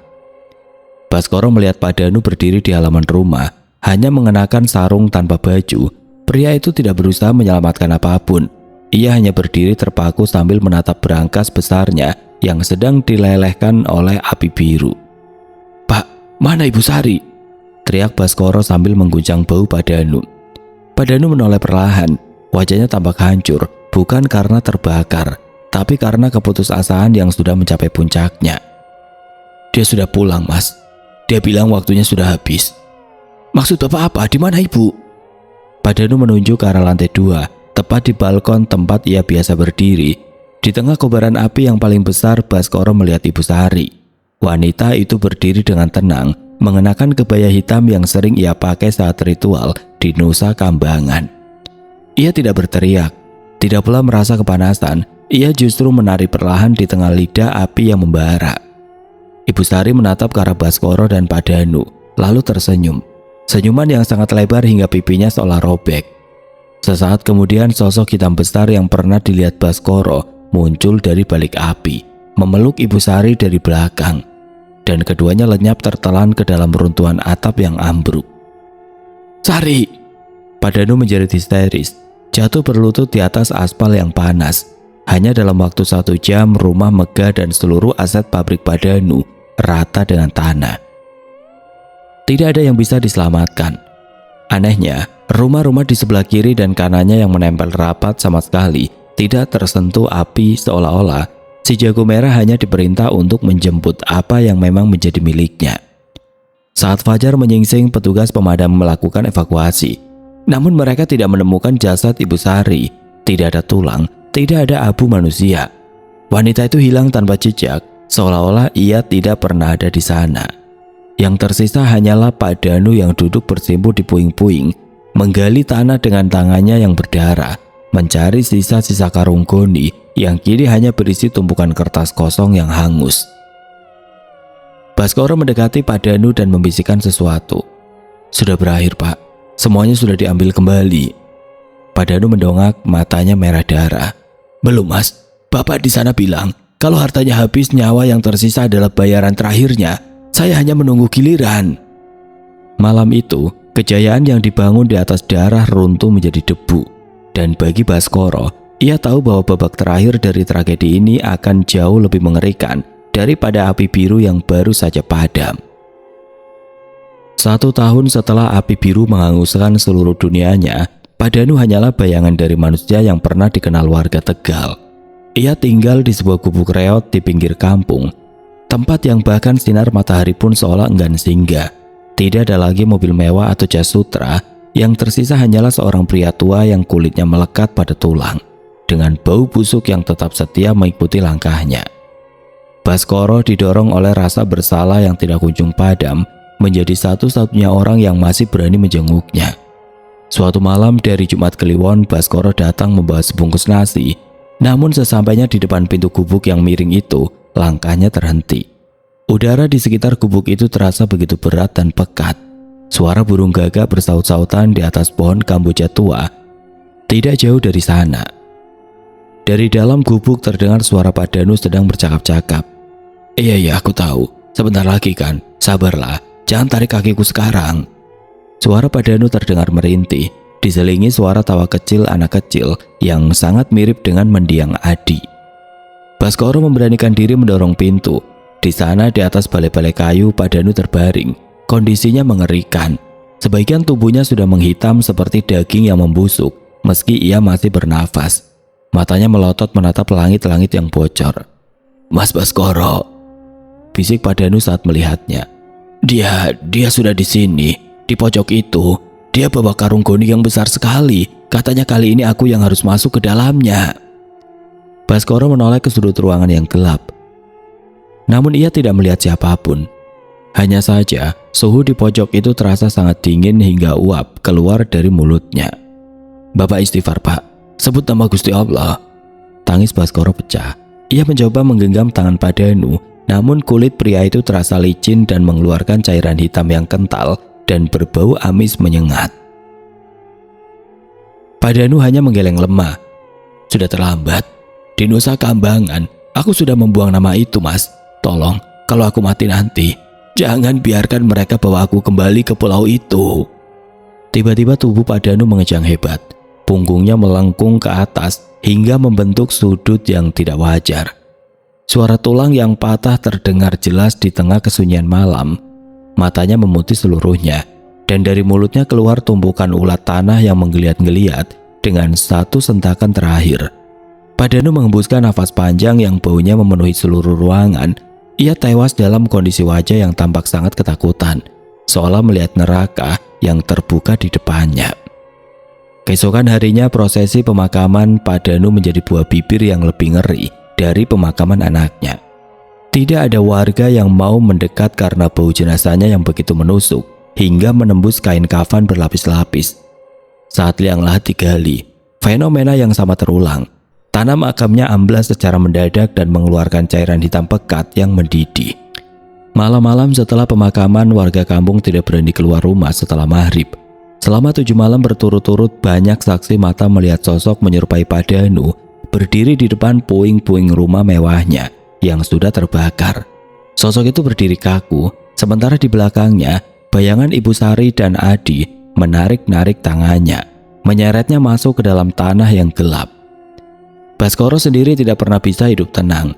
Baskoro melihat Pak Danu berdiri di halaman rumah, hanya mengenakan sarung tanpa baju. Pria itu tidak berusaha menyelamatkan apapun. Ia hanya berdiri terpaku sambil menatap berangkas besarnya yang sedang dilelehkan oleh api biru. "Pak, mana Ibu Sari?" teriak Baskoro sambil mengguncang bahu Pak Danu. Pak Danu menoleh perlahan. Wajahnya tampak hancur, bukan karena terbakar, tapi karena keputusasaan yang sudah mencapai puncaknya. "Dia sudah pulang, Mas. Dia bilang waktunya sudah habis." "Maksud Bapak apa? Di mana Ibu?" Pak Danu menunjuk ke arah lantai 2, tepat di balkon tempat ia biasa berdiri. Di tengah kobaran api yang paling besar, Baskoro melihat Ibu Sari. Wanita itu berdiri dengan tenang, mengenakan kebaya hitam yang sering ia pakai saat ritual di Nusa Kambangan. Ia tidak berteriak, tidak pula merasa kepanasan. Ia justru menari perlahan di tengah lidah api yang membara. Ibu Sari menatap ke arah Baskoro dan Pak Danu, lalu tersenyum. Senyuman yang sangat lebar hingga pipinya seolah robek. Sesaat kemudian sosok hitam besar yang pernah dilihat Baskoro muncul dari balik api, memeluk Ibu Sari dari belakang, dan keduanya lenyap tertelan ke dalam runtuhan atap yang ambruk. "Sari!" Pak Danu menjerit histeris, jatuh berlutut di atas aspal yang panas. Hanya dalam waktu 1 jam, rumah megah dan seluruh aset pabrik Pak Danu rata dengan tanah. Tidak ada yang bisa diselamatkan. Anehnya, rumah-rumah di sebelah kiri dan kanannya yang menempel rapat sama sekali tidak tersentuh api, seolah-olah si jago merah hanya diperintah untuk menjemput apa yang memang menjadi miliknya. Saat fajar menyingsing, petugas pemadam melakukan evakuasi. Namun mereka tidak menemukan jasad Ibu Sari. Tidak ada tulang, tidak ada abu manusia. Wanita itu hilang tanpa jejak, seolah-olah ia tidak pernah ada di sana. Yang tersisa hanyalah Pak Danu yang duduk bersimpuh di puing-puing, menggali tanah dengan tangannya yang berdarah, mencari sisa-sisa karung goni yang kini hanya berisi tumpukan kertas kosong yang hangus. Baskoro mendekati Pak Danu dan membisikkan sesuatu. "Sudah berakhir, Pak. Semuanya sudah diambil kembali." Pak Danu mendongak, matanya merah darah. Belum mas, bapak di sana bilang kalau hartanya habis, nyawa yang tersisa adalah bayaran terakhirnya. Saya hanya menunggu giliran. Malam itu, kejayaan yang dibangun di atas darah runtuh menjadi debu. Dan bagi Baskoro, ia tahu bahwa babak terakhir dari tragedi ini akan jauh lebih mengerikan daripada api biru yang baru saja padam. 1 tahun setelah api biru menghanguskan seluruh dunianya, Pak Danu hanyalah bayangan dari manusia yang pernah dikenal warga Tegal. Ia tinggal di sebuah gubuk reot di pinggir kampung, tempat yang bahkan sinar matahari pun seolah enggan singgah. Tidak ada lagi mobil mewah atau jas sutra, yang tersisa hanyalah seorang pria tua yang kulitnya melekat pada tulang, dengan bau busuk yang tetap setia mengikuti langkahnya. Baskoro didorong oleh rasa bersalah yang tidak kunjung padam, menjadi satu-satunya orang yang masih berani menjenguknya. Suatu malam dari Jumat Kliwon, Baskoro datang membawa sebungkus nasi. Namun sesampainya di depan pintu gubuk yang miring itu, langkahnya terhenti. Udara di sekitar gubuk itu terasa begitu berat dan pekat. Suara burung gagak bersaut-sautan di atas pohon kamboja tua tidak jauh dari sana. Dari dalam gubuk terdengar suara Pak Danu sedang bercakap-cakap. Iya, aku tahu. Sebentar lagi kan. Sabarlah, jangan tarik kakiku sekarang. Suara Pak Danu terdengar merintih, diselingi suara tawa kecil anak kecil yang sangat mirip dengan mendiang Adi. Baskoro memberanikan diri mendorong pintu. Di sana di atas balai-balai kayu, Pak Danu terbaring. Kondisinya mengerikan. Sebagian tubuhnya sudah menghitam seperti daging yang membusuk, meski ia masih bernafas. Matanya melotot menatap langit-langit yang bocor. Mas Baskoro, bisik Pak Danu saat melihatnya. Dia sudah di sini. Di pojok itu, dia bawa karung goni yang besar sekali. Katanya kali ini aku yang harus masuk ke dalamnya. Baskoro menoleh ke sudut ruangan yang gelap. Namun ia tidak melihat siapapun. Hanya saja, suhu di pojok itu terasa sangat dingin hingga uap keluar dari mulutnya. Bapak istighfar, Pak. Sebut nama Gusti Allah. Tangis Baskoro pecah. Ia mencoba menggenggam tangan Pak Danu, namun kulit pria itu terasa licin dan mengeluarkan cairan hitam yang kental dan berbau amis menyengat. Pak Danu hanya menggeleng lemah. Sudah terlambat. Di Nusa Kambangan, aku sudah membuang nama itu, Mas. Tolong, kalau aku mati nanti, jangan biarkan mereka bawa aku kembali ke pulau itu. Tiba-tiba tubuh Pak Danu mengejang hebat. Punggungnya melengkung ke atas hingga membentuk sudut yang tidak wajar. Suara tulang yang patah terdengar jelas di tengah kesunyian malam. Matanya memutih seluruhnya, dan dari mulutnya keluar tumpukan ulat tanah yang menggeliat-geliat dengan satu sentakan terakhir. Pak Danu menghembuskan nafas panjang yang baunya memenuhi seluruh ruangan. Ia tewas dalam kondisi wajah yang tampak sangat ketakutan, seolah melihat neraka yang terbuka di depannya. Keesokan harinya prosesi pemakaman Pak Danu menjadi buah bibir yang lebih ngeri dari pemakaman anaknya. Tidak ada warga yang mau mendekat karena bau jenazahnya yang begitu menusuk hingga menembus kain kafan berlapis-lapis. Saat liang lahat digali, fenomena yang sama terulang. Tanah makamnya amblas secara mendadak dan mengeluarkan cairan hitam pekat yang mendidih. Malam-malam setelah pemakaman, warga kampung tidak berani keluar rumah setelah maghrib. Selama 7 malam berturut-turut, banyak saksi mata melihat sosok menyerupai Pak Danu berdiri di depan puing-puing rumah mewahnya yang sudah terbakar. Sosok itu berdiri kaku, sementara di belakangnya bayangan Ibu Sari dan Adi menarik-narik tangannya, menyeretnya masuk ke dalam tanah yang gelap. Baskoro sendiri tidak pernah bisa hidup tenang.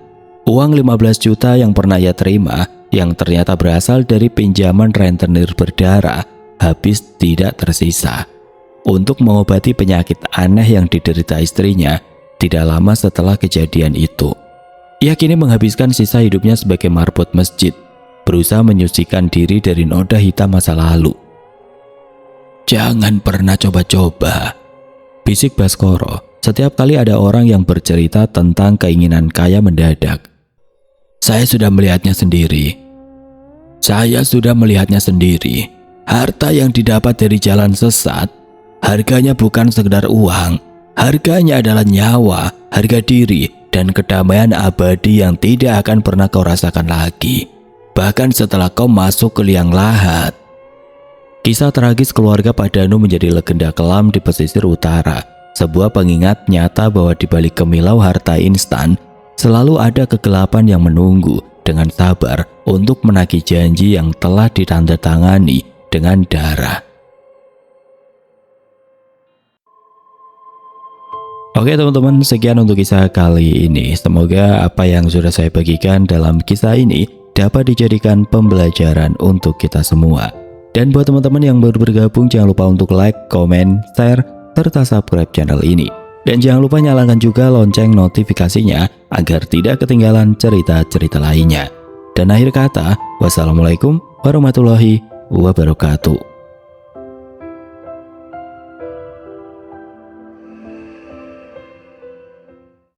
Uang 15 juta yang pernah ia terima, yang ternyata berasal dari pinjaman rentenir berdarah, habis tidak tersisa. Untuk mengobati penyakit aneh yang diderita istrinya tidak lama setelah kejadian itu. Ia kini menghabiskan sisa hidupnya sebagai marbot masjid, berusaha menyucikan diri dari noda hitam masa lalu. Jangan pernah coba-coba, bisik Baskoro setiap kali ada orang yang bercerita tentang keinginan kaya mendadak. Saya sudah melihatnya sendiri. Harta yang didapat dari jalan sesat, harganya bukan sekedar uang. Harganya adalah nyawa, harga diri, dan kedamaian abadi yang tidak akan pernah kau rasakan lagi, bahkan setelah kau masuk ke liang lahat. Kisah tragis keluarga Pak Danu menjadi legenda kelam di pesisir utara. sebuah pengingat nyata bahwa di balik kemilau harta instan selalu ada kegelapan yang menunggu dengan sabar untuk menagih janji yang telah ditandatangani dengan darah. Oke teman-teman, sekian untuk kisah kali ini. Semoga apa yang sudah saya bagikan dalam kisah ini dapat dijadikan pembelajaran untuk kita semua. Dan buat teman-teman yang baru bergabung, jangan lupa untuk like, komen, share, serta subscribe channel ini. Dan jangan lupa nyalakan juga lonceng notifikasinya agar tidak ketinggalan cerita-cerita lainnya. Dan akhir kata, wassalamualaikum warahmatullahi wabarakatuh.